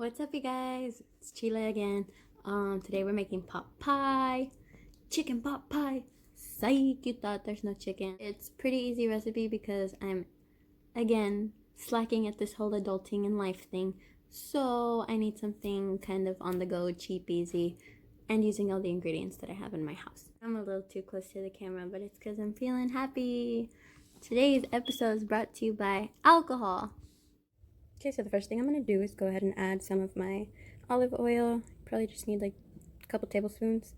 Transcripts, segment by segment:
What's up, you guys? It's Chile again. Today we're making pot pie, chicken pot pie. Psych, you thought there's no chicken. It's pretty easy recipe because I'm again slacking at this whole adulting and life thing. So I need something kind of on the go, cheap, easy, and using all the ingredients that I have in my house. I'm a little too close to the camera, but it's because I'm feeling happy. Today's episode is brought to you by alcohol. Okay, so the first thing I'm going to do is go ahead and add some of my olive oil. Probably just need like a couple tablespoons.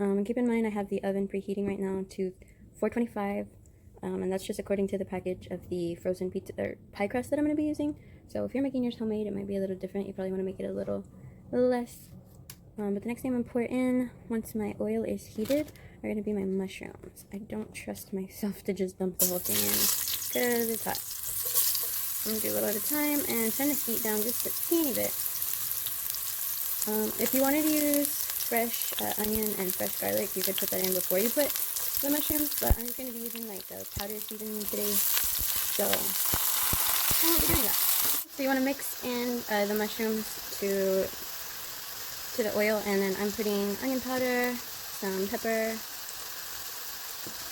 And keep in mind I have the oven preheating right now to 425, and that's just according to the package of the frozen pizza or pie crust that I'm going to be using. So if you're making yours homemade, it might be a little different. You probably want to make it a little less. But the next thing I'm going to pour in, once my oil is heated, are going to be my mushrooms. I don't trust myself to just dump the whole thing in because it's hot. I'm going to do a little at a time and turn the heat down just a teeny bit. If you wanted to use fresh onion and fresh garlic, you could put that in before you put the mushrooms, but I'm just going to be using like the powder seasoning today, so I won't be doing that. So you want to mix in the mushrooms to the oil, and then I'm putting onion powder, some pepper,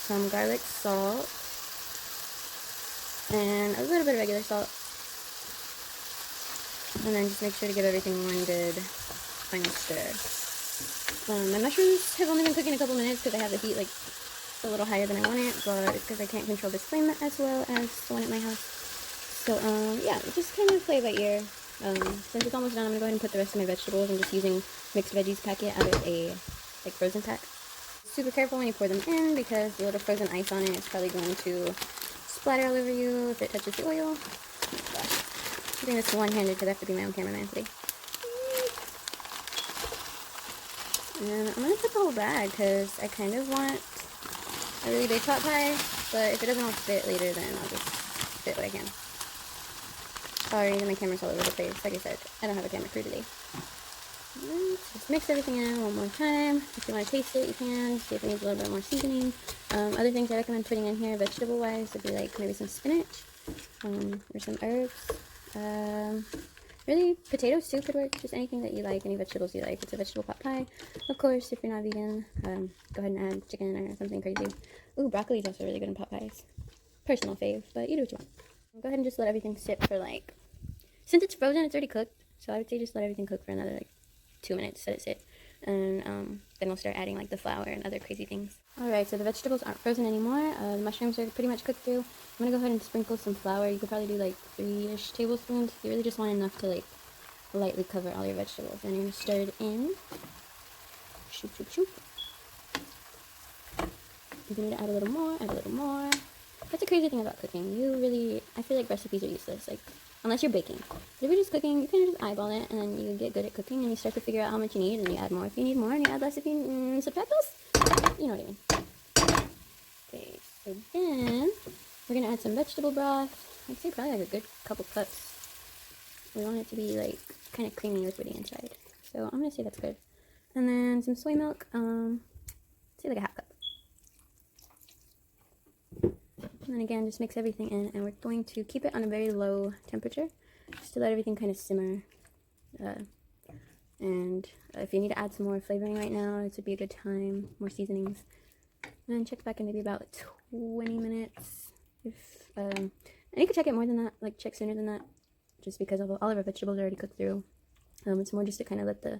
some garlic salt, and a little bit of regular salt, and then just make sure to give everything one good final stir. My mushrooms have only been cooking a couple minutes because I have the heat like a little higher than I want it, but it's because I can't control this flame as well as the one at my house. So yeah, just kind of play by ear. Since it's almost done, I'm gonna go ahead and put the rest of my vegetables. I'm just using mixed veggies packet out of a like frozen pack. Super careful when you pour them in because the little frozen ice on it is probably going to splatter all over you if it touches the oil. Oh my gosh. I'm doing this one-handed because I have to be my own cameraman today. And I'm going to put the whole bag because I kind of want a really big pot pie, but if it doesn't all fit later, then I'll just fit what I can. Sorry that my camera's all over the place. Like I said, I don't have a camera crew today. Just mix everything in one more time. If you want to taste it, you can. See if it needs a little bit more seasoning. Other things I recommend putting in here, vegetable-wise, would be like maybe some spinach, or some herbs. Really, potato soup would work. Just anything that you like, any vegetables you like. It's a vegetable pot pie. Of course, if you're not vegan, go ahead and add chicken or something crazy. Ooh, broccoli is also really good in pot pies. Personal fave, but you do what you want. Go ahead and just let everything sit for like, since it's frozen, it's already cooked. So I would say just let everything cook for another like 2 minutes, let it sit, and then we'll start adding like the flour and other crazy things. Alright, so the vegetables aren't frozen anymore. The mushrooms are pretty much cooked through. I'm gonna go ahead and sprinkle some flour. You could probably do like 3-ish tablespoons. You really just want enough to like lightly cover all your vegetables. And you're gonna stir it in. Shoop, shoop, shoop. If you need to add a little more, add a little more. That's the crazy thing about cooking. I feel like recipes are useless. Like, unless you're baking. But if you're just cooking, you kind of just eyeball it, and then you get good at cooking, and you start to figure out how much you need, and you add more if you need more, and you add less if you subtract less. You know what I mean. Okay, so then we're gonna add some vegetable broth. I'd say probably like a good couple cups. We want it to be like kind of creamy liquidy inside. So I'm gonna say that's good. And then some soy milk. Say like a half cup. And then again, just mix everything in, and we're going to keep it on a very low temperature, just to let everything kind of simmer. And if you need to add some more flavoring right now, this would be a good time, more seasonings. And then check back in maybe about 20 minutes. And you can check it more than that, like check sooner than that, just because all of our vegetables are already cooked through. It's more just to kind of let the,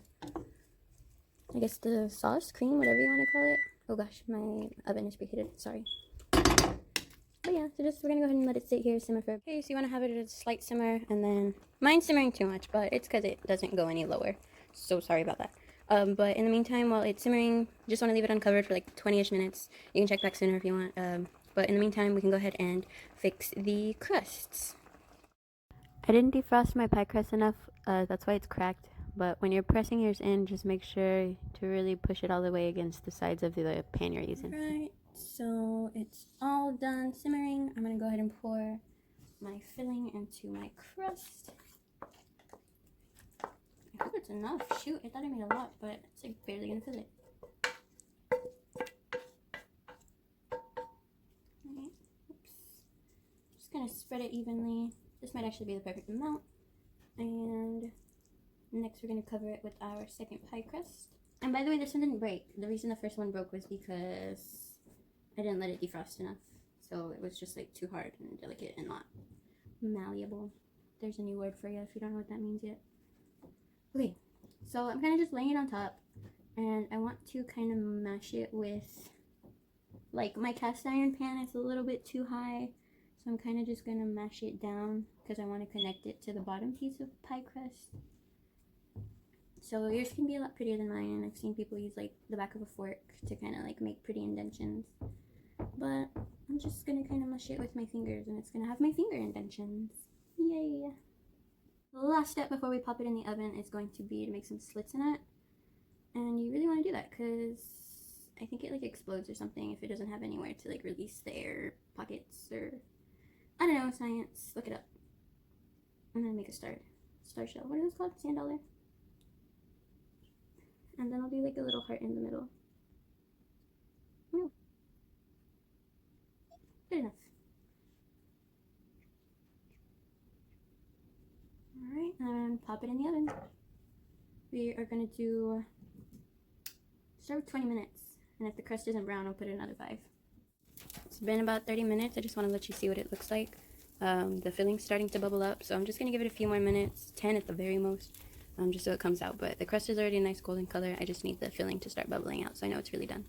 I guess the sauce, cream, whatever you want to call it. Oh gosh, my oven is preheated, sorry. But yeah, so we're gonna go ahead and let it sit here, simmer for. Okay, so you want to have it at a slight simmer, and then mine's simmering too much, but it's because it doesn't go any lower. So sorry about that. But in the meantime, while it's simmering, just want to leave it uncovered for like 20-ish minutes. You can check back sooner if you want. But in the meantime, we can go ahead and fix the crusts. I didn't defrost my pie crust enough, that's why it's cracked. But when you're pressing yours in, just make sure to really push it all the way against the sides of the pan you're using. Right. So it's all done simmering. I'm going to go ahead and pour my filling into my crust. I hope it's enough. Shoot, I thought I made a lot, but it's like barely going to fill it. Right. Oops. Just going to spread it evenly. This might actually be the perfect amount. And next we're going to cover it with our second pie crust. And by the way, this one didn't break. The reason the first one broke was because I didn't let it defrost enough. So it was just like too hard and delicate and not malleable. There's a new word for you if you don't know what that means yet. Okay, so I'm kind of just laying it on top. And I want to kind of mash it with, like, my cast iron pan is a little bit too high. So I'm kind of just going to mash it down because I want to connect it to the bottom piece of pie crust. So yours can be a lot prettier than mine. I've seen people use like the back of a fork to kind of like make pretty indentions. But I'm just going to kind of mush it with my fingers and it's going to have my finger indentions. Yay! The last step before we pop it in the oven is going to be to make some slits in it. And you really want to do that because I think it like explodes or something if it doesn't have anywhere to like release the air pockets or... I don't know, science. Look it up. I'm gonna make a star shell. What is this called? Sand dollar. And then I'll do like a little heart in the middle. Oh. Good enough. Alright, and pop it in the oven. We are gonna start with 20 minutes. And if the crust isn't brown, I'll put it another 5. It's been about 30 minutes. I just want to let you see what it looks like. The filling's starting to bubble up, so I'm just going to give it a few more minutes, 10 at the very most, just so it comes out. But the crust is already a nice golden color. I just need the filling to start bubbling out, so I know it's really done.